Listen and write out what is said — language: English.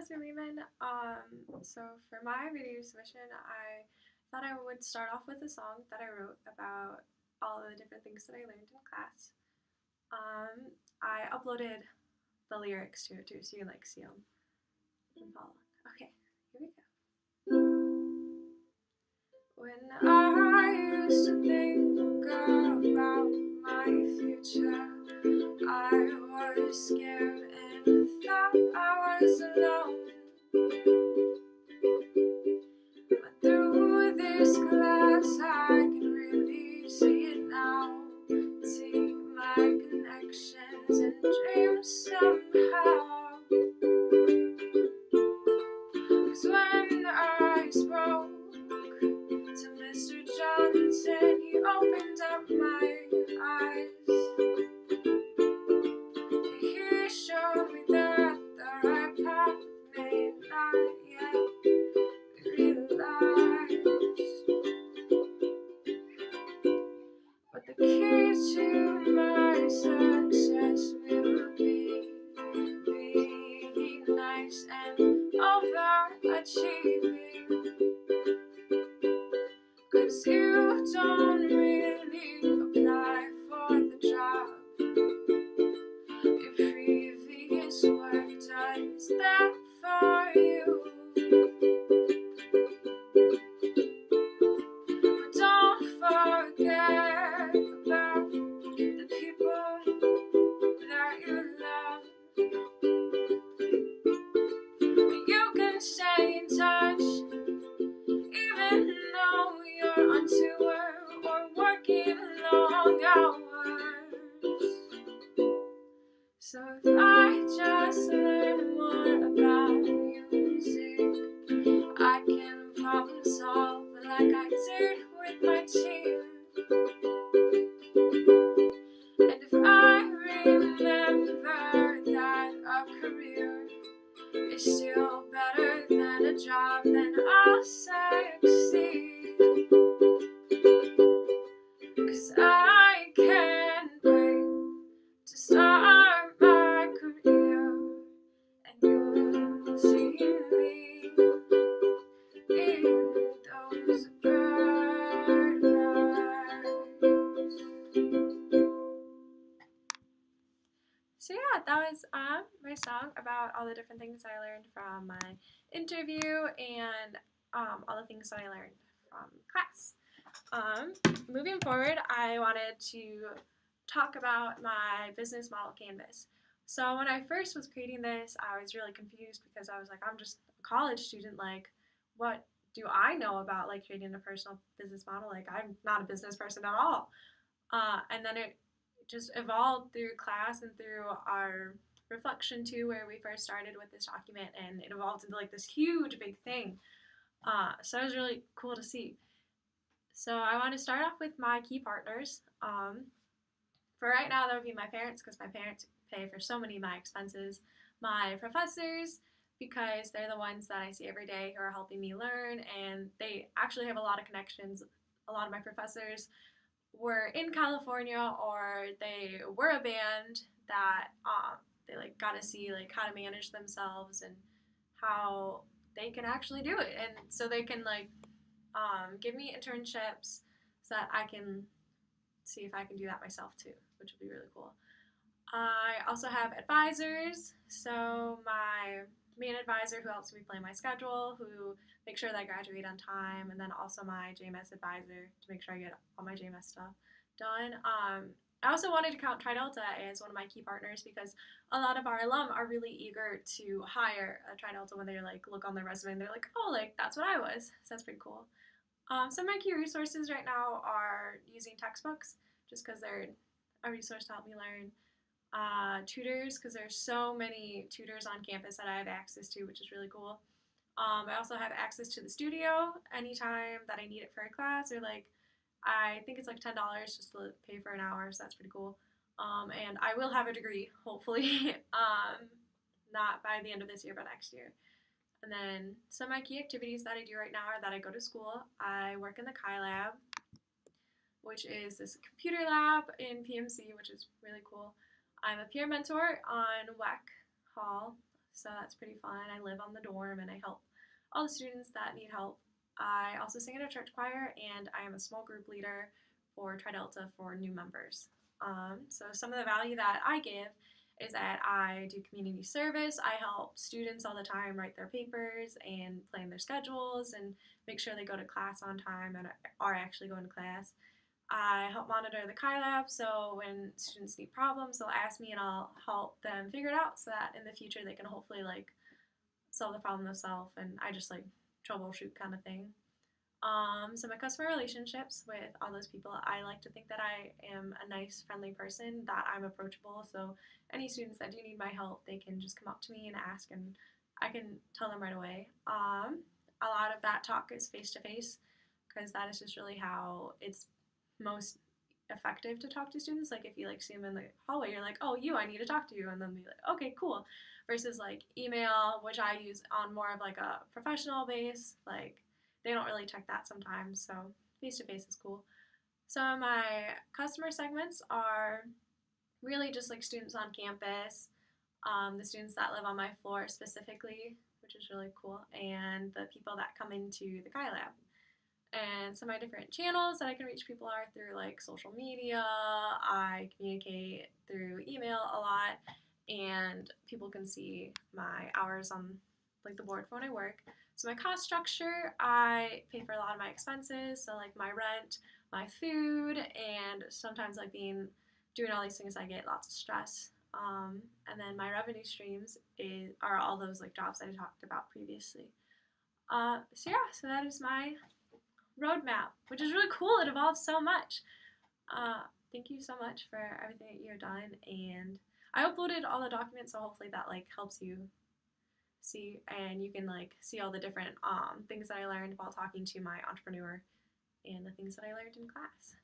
Professor Lehman. So for my video submission, I thought I would start off with a song that I wrote about all the different things that I learned in class. I uploaded the lyrics to it too, so you can see them and follow. Okay, here we go. When I used to think about my future, I was scared and thought I was alone. But through this class I can really see it now. See my connections and dreams somehow. 'Cause when I spoke to Mr. Johnson, he opened up my eyes. He showed me that the right path may not yet be realized, but the key to my success will be being nice and overachieving. 'Cause you don't really apply for the job your previous work does that for you. But don't forget about the people that you love. You can stay in touch even though you're on tour or working long hours. So if I just learn more about music, I can problem solve like I did with my team. And if I remember that a career is still better than a job, then I'll succeed. 'Cause I can't wait to start my career, and you'll see me in those bright lights. So yeah, that was my song about all the different things I learned from my interview and all the things that I learned from class. Moving forward, I wanted to talk about my business model canvas. So when I first was creating this, I was really confused because I was like, I'm just a college student, like what do I know about like creating a personal business model? Like I'm not a business person at all. And then it just evolved through class and through our reflection too, where we first started with this document, and it evolved into like this huge big thing. So it was really cool to see. So I want to start off with my key partners. For right now, that would be my parents, because my parents pay for so many of my expenses. My professors, because they're the ones that I see every day who are helping me learn, and they actually have a lot of connections. A lot of my professors were in California, or they were a band that they like got to see like how to manage themselves and how they can actually do it, and so they can like give me internships so that I can see if I can do that myself too, which would be really cool. I also have advisors, so my main advisor who helps me plan my schedule, who makes sure that I graduate on time, and then also my JMS advisor to make sure I get all my JMS stuff done. I also wanted to count Tri Delta as one of my key partners because a lot of our alum are really eager to hire a Tri Delta when they like look on their resume and they're like, oh, like that's what I was. So that's pretty cool. Some of my key resources right now are using textbooks, just because they're a resource to help me learn. Tutors, because there's so many tutors on campus that I have access to, which is really cool. I also have access to the studio anytime that I need it for a class, or like I think it's like $10 just to pay for an hour, so that's pretty cool. And I will have a degree, hopefully, not by the end of this year, but next year. And then some of my key activities that I do right now are that I go to school. I work in the Chi Lab, which is this computer lab in PMC, which is really cool. I'm a peer mentor on WEC Hall, so that's pretty fun. I live on the dorm and I help all the students that need help. I also sing in a church choir and I am a small group leader for Tri Delta for new members. So some of the value that I give is that I do community service. I help students all the time write their papers and plan their schedules and make sure they go to class on time and are actually going to class. I help monitor the Chi Lab, so when students need problems, they'll ask me and I'll help them figure it out so that in the future they can hopefully like solve the problem themselves and I just like troubleshoot kind of thing. So my customer relationships with all those people, I like to think that I am a nice, friendly person, that I'm approachable. So any students that do need my help, they can just come up to me and ask, and I can tell them right away. A lot of that talk is face to face because that is just really how it's most effective to talk to students. Like if you like see them in the hallway, you're like, oh, I need to talk to you, and then be like, okay, cool. Versus like email, which I use on more of like a professional base, like they don't really check that sometimes. So face to face is cool. So my customer segments are really just like students on campus, the students that live on my floor specifically, which is really cool, and the people that come into the Chi Lab. And some of my different channels that I can reach people are through like social media. I communicate through email a lot, and people can see my hours on like the board for when I work. So my cost structure, I pay for a lot of my expenses, so like my rent, my food, and sometimes like doing all these things, I get lots of stress. And then my revenue streams are all those like jobs I talked about previously. So that is my roadmap, which is really cool. It evolves so much. Thank you so much for everything that you've done, and I uploaded all the documents, so hopefully that like helps you see, and you can like see all the different things that I learned while talking to my entrepreneur and the things that I learned in class.